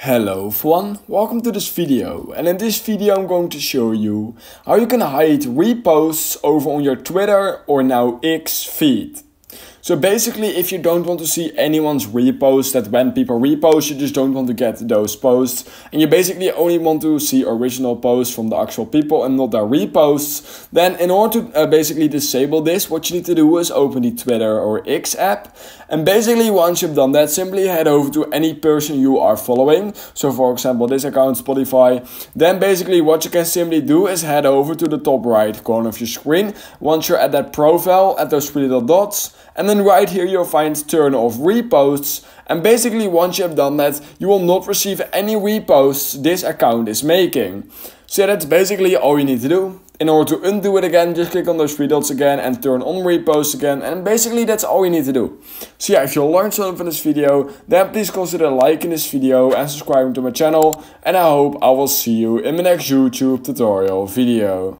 Hello everyone, welcome to this video, and in this video I'm going to show you how you can hide reposts over on your Twitter or now X feed. So basically, if you don't want to see anyone's reposts, that when people repost you just don't want to get those posts, and you basically only want to see original posts from the actual people and not their reposts, then in order to basically disable this, what you need to do is open the Twitter or X app, and basically once you've done that, simply head over to any person you are following. So for example this account, Spotify. Then basically what you can simply do is head over to the top right corner of your screen once you're at that profile at those three little dots, and then right here you'll find turn off reposts, and basically once you have done that you will not receive any reposts this account is making. So that's basically all you need to do. In order to undo it again, just click on those three dots again and turn on reposts again, and basically that's all you need to do. So yeah, if you learned something from this video, then please consider liking this video and subscribing to my channel, and I hope I will see you in my next YouTube tutorial video.